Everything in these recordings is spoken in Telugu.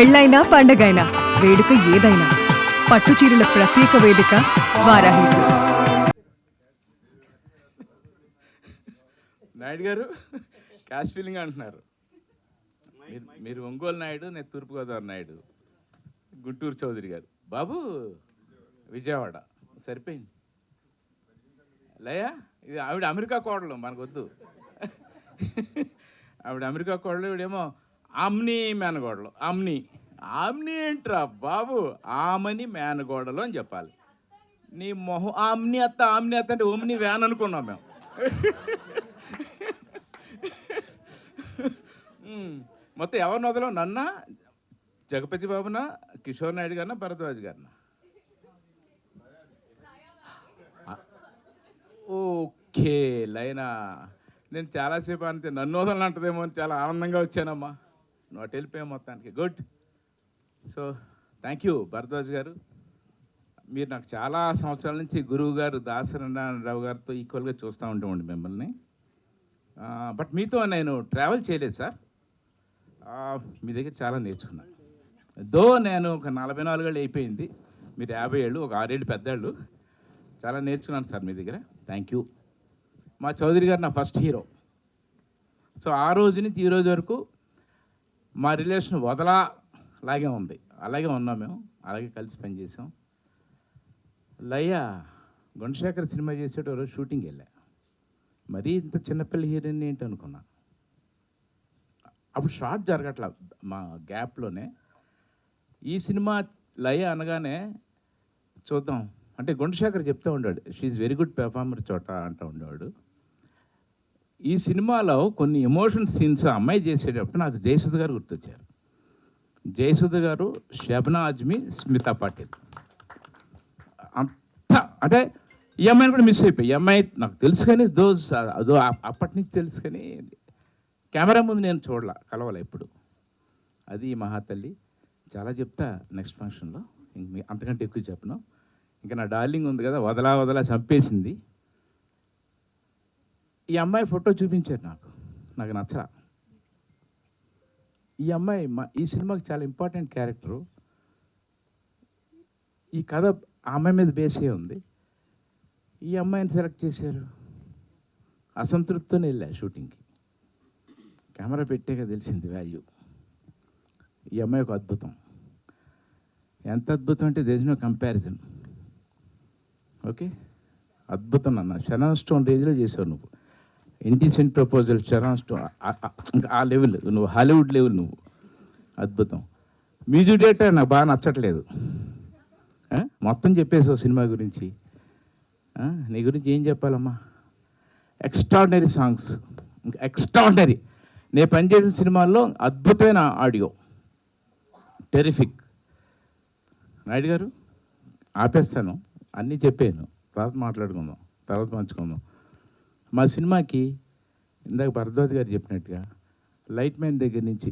పెళ్ళైనా పండగైనా వేడుక ఏదైనా పట్టు చీరల ప్రత్యేక వేదిక వారాహి సిల్క్స్. నాయుడు గారు క్యాష్ ఫీలింగ్ అంటున్నారు. మీరు ఒంగోలు నాయుడు, నేను తూర్పుగోదావరి నాయుడు, గుంటూరు చౌదరి గారు, బాబు విజయవాడ. సరిపోయింది. లయా ఇది ఆవిడ అమెరికా కోడలు, మనకొద్దు. ఆవిడ అమెరికా కోడలు, ఇవిడేమో ఆమ్ని మేనగోడలు. ఆమ్ని ఏంట్రా బాబు, ఆమని మేనగోడలు అని చెప్పాలి. నీ మొహం ఆమ్ని అత్త అంటే ఓమ్ని వ్యాన్ అనుకున్నాం మేము. మొత్తం ఎవరిని వదలం, నన్నా, జగపతి బాబునా, కిషోర్ నాయుడు గారినా, భరద్వాజ్ గారినా? ఓకే లైనా. నేను చాలాసేపు అంతే నన్ను వదలని అంటదేమో అని చాలా ఆనందంగా వచ్చానమ్మా. నోట్ వెళ్ళిపోయాం మొత్తానికి. Good. So thank you Bharadwaj గారు. మీరు నాకు చాలా సంవత్సరాల నుంచి గురువు గారు దాసనారాయణరావు గారితో ఈక్వల్గా చూస్తూ ఉంటామండి మిమ్మల్ని. బట్ మీతో నేను ట్రావెల్ చేయలేదు సార్. మీ దగ్గర చాలా నేర్చుకున్నాను. నేను ఒక 44 ఏళ్ళు అయిపోయింది, మీరు 50 ఏళ్ళు, ఒక 6 ఏళ్ళు పెద్దాళ్ళు. చాలా నేర్చుకున్నాను సార్ మీ దగ్గర. Thank you. మా చౌదరి గారు నా ఫస్ట్ హీరో. సో ఆ రోజు నుంచి ఈ రోజు వరకు మా రిలేషన్ వదలాగే ఉంది. అలాగే ఉన్నాం మేము, అలాగే కలిసి పనిచేసాం. లయ్య గుణశేఖర్ సినిమా చేసేట రోజు షూటింగ్ వెళ్ళా. మరీ ఇంత చిన్నపిల్ల హీరోయిన్ ఏంటి అనుకున్నా. అప్పుడు షార్ట్ జరగట్లా మా గ్యాప్లోనే. ఈ సినిమా లయ అనగానే చూద్దాం అంటే గుణశేఖర్ చెప్తూ ఉండాడు, షీఈ్ వెరీ గుడ్ పెర్ఫార్మర్ చోట అంటూ ఉండేవాడు. ఈ సినిమాలో కొన్ని ఎమోషన్ సీన్స్ అమ్మాయి చేసేటప్పుడు నాకు జయసుధ గారు గుర్తొచ్చారు. జయసుధ గారు, షబ్నా ఆజ్మీ, స్మితా పాటిల్. అంతా అంటే ఈ అమ్మాయిని కూడా మిస్ అయిపోయి. ఈ అమ్మాయి నాకు తెలుసు కానీ అదో అప్పటి నుంచి తెలుసు కానీ కెమెరా ముందు నేను కలవాలి ఎప్పుడు. అది మహాతల్లి. చాలా చెప్తా నెక్స్ట్ ఫంక్షన్లో, అంతకంటే ఎక్కువ చెప్పను. ఇంకా నా డార్లింగ్ ఉంది కదా, వదలా చంపేసింది. ఈ అమ్మాయి ఫోటో చూపించారు నాకు నచ్చలా. ఈ అమ్మాయి ఈ సినిమాకి చాలా ఇంపార్టెంట్ క్యారెక్టరు. ఈ కథ ఆ అమ్మాయి మీద బేస్ అయ్యి ఉంది. ఈ అమ్మాయిని సెలెక్ట్ చేశారు. అసంతృప్తితోనే వెళ్ళా షూటింగ్కి. కెమెరా పెట్టాక తెలిసింది వాల్యూ. ఈ అమ్మాయి ఒక అద్భుతం. ఎంత అద్భుతం అంటే there is no comparison. Okay, అద్భుతం అన్న. షరాన్ స్టోన్ రేంజ్లో చేసావు నువ్వు. ఇండిసెంట్ ప్రపోజల్, షరాన్ స్టోన్, ఇంకా ఆ లెవెల్ నువ్వు, హాలీవుడ్ లెవెల్ నువ్వు. అద్భుతం. మ్యూజిక్ డైరెక్టర్ నాకు బాగా నచ్చట్లేదు. మొత్తం చెప్పేసావు సినిమా గురించి. నీ గురించి ఏం చెప్పాలమ్మా? ఎక్స్ట్రాడినరీ సాంగ్స్, ఇంకా ఎక్స్ట్రాడినరీ. నేను పనిచేసిన సినిమాల్లో అద్భుతమైన ఆడియో, టెరిఫిక్. నాయుడు గారు ఆపేస్తాను, అన్నీ చెప్పాను, తర్వాత మాట్లాడుకుందాం, తర్వాత పంచుకుందాం. మా సినిమాకి ఇందాక భరద్వాజ్ గారు చెప్పినట్టుగా లైట్ మ్యాన్ దగ్గర నుంచి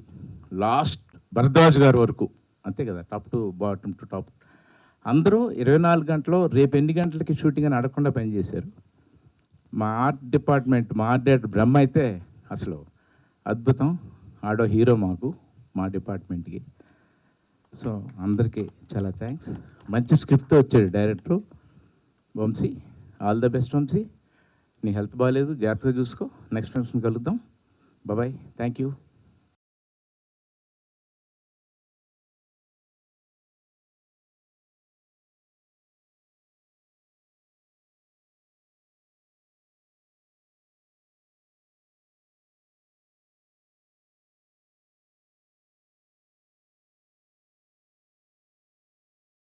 లాస్ట్ భరద్వాజ్ గారు వరకు, అంతే కదా, top to bottom to top, అందరూ 24 గంటలు రేపు ఎన్ని గంటలకి షూటింగ్ అని అడగకుండా పనిచేశారు. మా ఆర్ట్ డిపార్ట్మెంట్, మా ఆర్ట్ డైరెక్టర్ బ్రహ్మ అయితే అసలు అద్భుతం. ఆడో హీరో మాకు, మా డిపార్ట్మెంట్కి. సో అందరికీ చాలా థ్యాంక్స్. మంచి స్క్రిప్ట్తో వచ్చాడు director Vamshi. All the best Vamshi. నీ హెల్త్ బాగాలేదు, జాగ్రత్తగా చూసుకో. నెక్స్ట్ ఫంక్షన్ కలుద్దాం. బాయ్. Thank you.